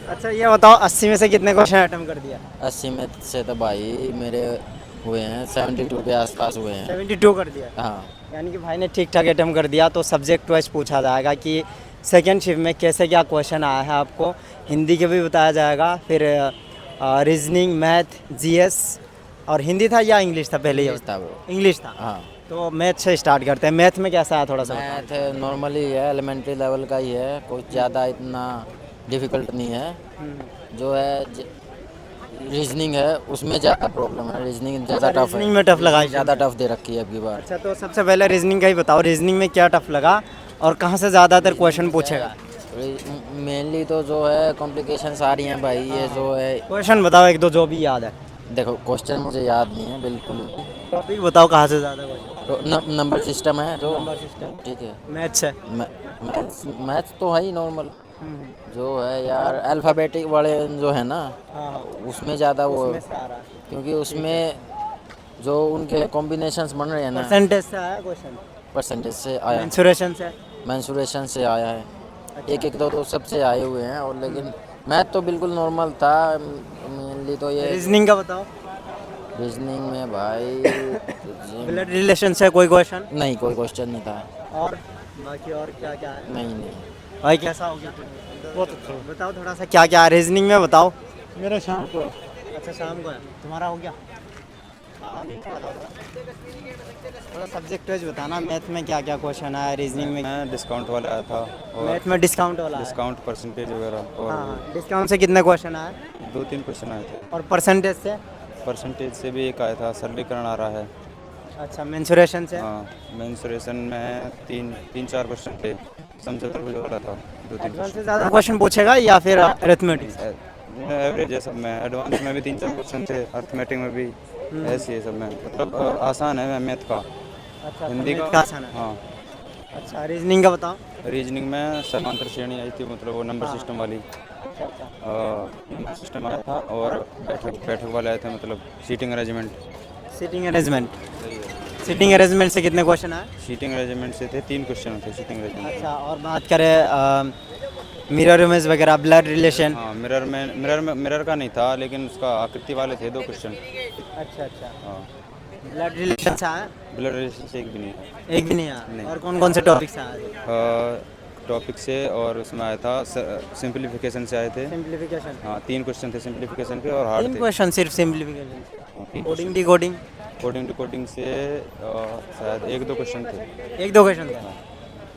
अच्छा ये बताओ 80 में से कितने क्वेश्चन अटेम्प्ट कर दिया? 80 में से तो भाई मेरे हुए हैं 72 के आसपास हुए हैं। 72 कर दिया। हाँ। यानी कि भाई ने ठीक ठाक अटेम्प्ट कर दिया। तो सब्जेक्ट वाइज पूछा जाएगा कि सेकेंड शिफ्ट में कैसे क्या क्वेश्चन आया है आपको। हिंदी के भी बताया जाएगा, फिर रीजनिंग, मैथ, जीएस। और हिंदी था या इंग्लिश था पहले? इंग्लिश था वो। इंग्लिश था। हाँ। तो मैथ से स्टार्ट करते हैं। मैथ में कैसा है थोड़ा सा बताओ। मैथ नॉर्मली है, एलिमेंट्री लेवल का ही है, कुछ ज़्यादा इतना डिफ़िकल्ट नहीं है। जो है रीजनिंग है उसमें ज़्यादा प्रॉब्लम है, रीजनिंग ज़्यादा टफ है। रीजनिंग में टफ लगा? ज़्यादा टफ दे रखी है अब की बार। अच्छा तो सबसे पहले रीजनिंग का ही बताओ, रीजनिंग में क्या टफ लगा और कहाँ से ज़्यादातर क्वेश्चन पूछेगा? मेनली तो जो है कॉम्प्लिकेशंस आ रही हैं भाई, ये जो है। क्वेश्चन बताओ एक दो जो भी याद है। देखो क्वेश्चन मुझे याद नहीं है बिल्कुल। टॉपिक बताओ कहाँ से ज़्यादा क्वेश्चन। तो नंबर सिस्टम है जो। Number system. ठीक है। मैथ्स है। मैथ्स तो है ही नॉर्मल। जो है यार अल्फ़ाबेटिक वाले जो है ना, हाँ उसमें ज़्यादा वो, उसमें से आ रहा है। क्योंकि उसमें जो उनके कॉम्बिनेशंस बन रहे हैं ना। परसेंटेज से आया क्वेश्चन? परसेंटेज से आया, मेंसुरेशन से? मैंसुरेशन से आया है। एक एक दो दो सबसे आए हुए हैं, और लेकिन मैथ तो बिल्कुल नॉर्मल था। मेनली तो ये रीजनिंग का बताओ। रीजनिंग में भाई ब्लड रिलेशन से कोई क्वेश्चन? नहीं, कोई क्वेश्चन नहीं था। और बाकी और क्या क्या है? नहीं नहीं। भाई कैसा हो गया? बहुत अच्छा। बताओ थोड़ा सा क्या क्या है रीजनिंग में बताओ। मेरा शाम को। अच्छा शाम को है तुम्हारा, हो गया? थोड़ा सब्जेक्ट वाइज बताना, मैथ में क्या क्या क्वेश्चन है, रीजनिंग में। मैं डिस्काउंट वाला आया था, और मैथ में डिस्काउंट वाला है? डिस्काउंट परसेंटेज वगैरह, और हाँ डिस्काउंट से कितने क्वेश्चन आए? 2-3 क्वेश्चन आए थे। और परसेंटेज से? परसेंटेज से भी एक आया था, सरलीकरण आ रहा है। अच्छा मेंसुरेशन से? हाँ, मेंसुरेशन में 3-4 क्वेश्चन थे। समझौता भी वाला था 2-3 एडवांस से क्वेश्चन। ज़्यादा क्वेश्चन पूछेगा या फिर अरिथमेटिक? एवरेज है सब में, एडवांस में भी 3-4 क्वेश्चन थे, अर्थमेटिक में भी ऐसे ही सब में। मतलब आसान है मैथ का। अच्छा हिंदी मैथ का का आसान है। हाँ। अच्छा रीजनिंग का बताओ। रीजनिंग में समांतर श्रेणी आई थी, मतलब वो नंबर हाँ। सिस्टम वाली। अच्छा नंबर सिस्टम आया था, और बैठक बैठक वाले आए थे, मतलब seating arrangement. Seating arrangement. Seating arrangement से कितने क्वेश्चन आए? सीटिंग अरेंजमेंट से थे 3 क्वेश्चन थे सीटिंग अरेंजमेंट। अच्छा और बात करें मिरर इमेज वगैरह, ब्लड रिलेशन? हाँ, मिरर का नहीं था, लेकिन उसका आकृति वाले थे 2 क्वेश्चन। अच्छा अच्छा। हाँ। ब्लड रिलेशन से आया? ब्लड रिलेशन से एक भी नहीं था। एक भी नहीं आया? नहीं। और कौन कौन से टॉपिक से आया? टॉपिक से, और उसमें आया था सिंप्लीफिकेशन से आए थे। सिंप्लीफिकेशन? हाँ, 3 क्वेश्चन थे सिंप्लीफिकेशन के, और हार्ड तीन थे। क्वेश्चन सिर्फ simplification? Coding decoding? Coding to coding से शायद 1-2 क्वेश्चन थे। एक दो क्वेश्चन था।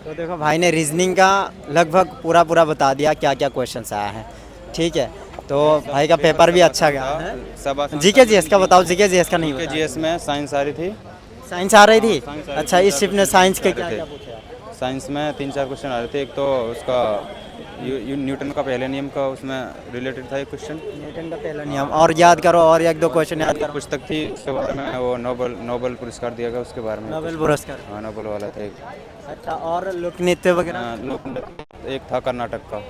तो देखो भाई ने रीजनिंग का लगभग पूरा पूरा बता दिया क्या क्या क्वेश्चन आया है। ठीक है तो भाई का पेपर भी अच्छा गया है। सब जीके जीएस का बताओ। जीके जीएस का नहीं के बताया। जीएस में साइंस आ रही थी। साइंस आ रही थी? साइंस आ रही अच्छा थी, इस शिफ्ट ने साइंस के क्या थे। क्या पूछा? साइंस में 3-4 क्वेश्चन आ रहे थे। एक तो उसका न्यूटन का पहले नियम का उसमें रिलेटेड था एक क्वेश्चन। न्यूटन का पहला नियम और याद करो, और एक दो क्वेश्चन याद करो। पुस्तक थी उसके बारे में, वो नोबल पुरस्कार दिया गया उसके बारे में। नोबेल पुरस्कार? हाँ, नोबल वाला था एक। अच्छा और लोक नृत्य वगैरह? एक था कर्नाटक का।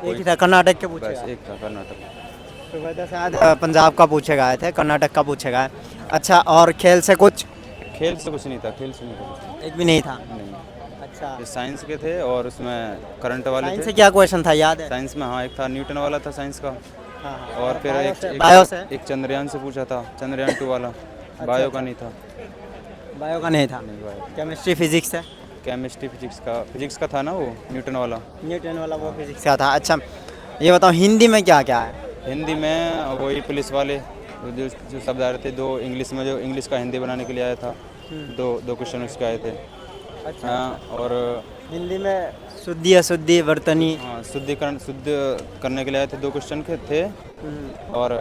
एक ही था कर्नाटक के बस पूछेगा? एक था कर्नाटक। तो वैसे शायद पंजाब का पूछेगा आए थे, कर्नाटक का पूछेगा। अच्छा और खेल से कुछ? खेल से कुछ नहीं था, खेल से नहीं था। एक भी नहीं था? नहीं। अच्छा ये साइंस के थे, और उसमें करंट वाले साइंस थे। से क्या क्वेश्चन था याद है? साइंस में हाँ, एक था न्यूटन वाला था साइंस का। हाँ हाँ। और फिर बायो से? एक चंद्रयान से पूछा था, चंद्रयान 2 वाला। बायो का नहीं था। बायो का नहीं था? नहीं, बायो। केमिस्ट्री फिजिक्स है? केमिस्ट्री फिजिक्स का था ना वो, न्यूटन वाला। न्यूटन वाला वो फिजिक्स का था। अच्छा ये बताओ हिंदी में क्या क्या है? हिंदी में वही पुलिस वाले जो शब्द आ रहे थे, 2 इंग्लिश में, जो इंग्लिश का हिंदी बनाने के लिए आया था। दो क्वेश्चन उसके आए थे। अच्छा और हिंदी में शुद्धि अशुद्धि वर्तनी? हाँ, शुद्ध करने के लिए आए थे, 2 क्वेश्चन के थे। और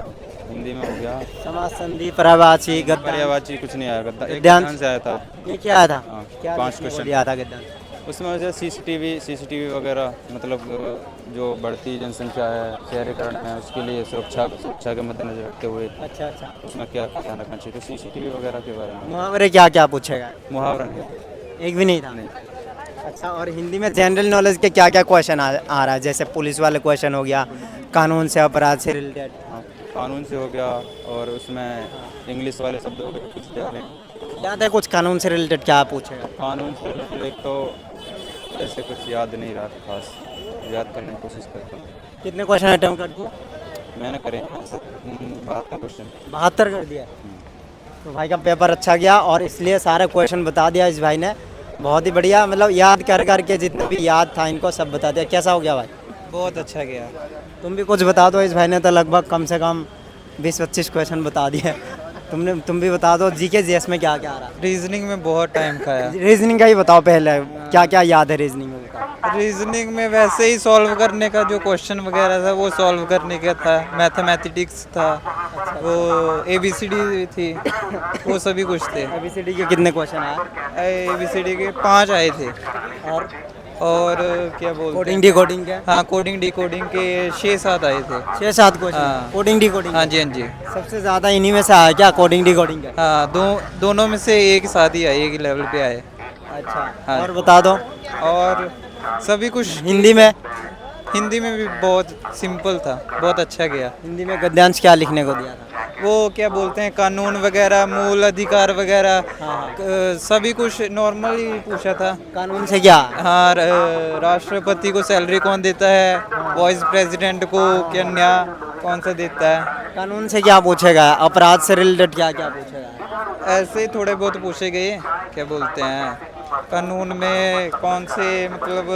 हिंदी में हो गया समास संधि पर्यायवाची गद्यांश? पर्यायवाची कुछ नहीं आया, एक गद्यांश गद्यांश से आया था। ये क्या आया था? हाँ, क्या 5 क्वेश्चन आया था गद्यांश? उसमें वजह सीसीटीवी वगैरह, मतलब जो बढ़ती जनसंख्या है, शहरीकरण है, उसके लिए सुरक्षा के मद्देनजर रखते हुए अच्छा अच्छा। उसमें क्या ध्यान रखना चाहिए, तो सीसीटीवी वगैरह के बारे में। मुहावरे क्या क्या पूछेगा? मुहावरा नहीं। एक भी नहीं था? नहीं। अच्छा और हिंदी में जनरल नॉलेज के क्या क्या क्वेश्चन आ रहा है? जैसे पुलिस वाले क्वेश्चन हो गया, कानून से अपराध से रिलेटेड? हाँ, कानून से हो गया, और उसमें इंग्लिश वाले शब्द हो गए कुछ ध्यान में। याद है कुछ कानून से रिलेटेड क्या पूछेगा? कानून से related एक तो ऐसे कुछ याद नहीं रहा था खास, याद करने की कोशिश करता हूँ। कितने क्वेश्चन अटेम्प्ट कर दिए? मैंने करे 72 क्वेश्चन। 72 कर दिया। तो भाई का पेपर अच्छा गया और इसलिए सारे क्वेश्चन बता दिया इस भाई ने। बहुत ही बढ़िया, मतलब याद कर करके जितना भी याद था इनको सब बता दिया। कैसा हो गया भाई? बहुत अच्छा गया। तुम भी कुछ बता दो, इस भाई ने तो लगभग कम से कम 20-25 क्वेश्चन बता दिए। तुम भी बता दो जीके जीएस में क्या क्या आ रहा रीजनिंग में बहुत टाइम खाया। है? रीजनिंग का ही बताओ पहले, क्या क्या याद है रीजनिंग में बताओ। रीजनिंग में वैसे ही सॉल्व करने का जो क्वेश्चन वगैरह था वो सॉल्व करने का था। मैथमेटिक्स था, वो ABCD थी, वो सभी कुछ थे। ABCD के कितने क्वेश्चन आए? ABCD के 5 आए थे। और क्या बोलते कोडिंग हैं, डी कोडिंग के हाँ कोडिंग डिकोडिंग के 6-7 आए थे। 6-7 क्वेश्चन हाँ। Coding D coding. हाँ जी, हाँ जी। सबसे ज्यादा इन्हीं में से आया क्या, कोडिंग डी कोडिंग का? हाँ, दोनों में से एक साथ ही आए, एक ही लेवल पे आए। अच्छा, हाँ। और बता दो और सभी कुछ हिंदी में। हिंदी में भी बहुत सिंपल था, बहुत अच्छा गया। हिंदी में गद्यांश क्या लिखने को दिया था? वो क्या बोलते हैं, कानून वगैरह, मूल अधिकार वगैरह, हाँ। सभी कुछ नॉर्मल ही पूछा था। कानून से क्या? हाँ, राष्ट्रपति को सैलरी कौन देता है, वाइस प्रेसिडेंट को क्या न्याय कौन सा देता है, कानून से क्या पूछेगा? अपराध से रिलेटेड क्या क्या पूछेगा? ऐसे ही थोड़े बहुत पूछे गए। क्या बोलते हैं, कानून में कौन से मतलब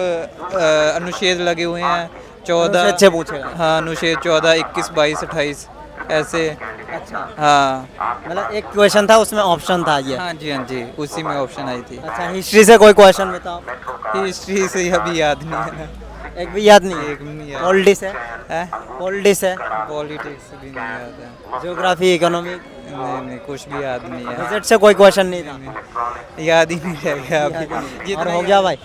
अनुच्छेद लगे हुए हैं, 14। अच्छे पूछेगा। हाँ, अनुच्छेद 14, 21, 22, 28 ऐसे। अच्छा, हाँ मतलब एक क्वेश्चन था उसमें ऑप्शन था ये। हाँ जी, हाँ जी, उसी में ऑप्शन आई थी। अच्छा, हिस्ट्री से कोई क्वेश्चन बताओ। हिस्ट्री से अभी याद नहीं है ना, एक भी याद नहीं? एक भी नहीं याद पॉलिटिक्स है? है। पॉलिटिक्स है? पॉलिटिक्स भी नहीं याद है। Geography, economy? नहीं नहीं, कुछ भी याद नहीं है। बजट से कोई क्वेश्चन नहीं था? याद ही नहीं रह गया अभी। और जितना हो गया भाई?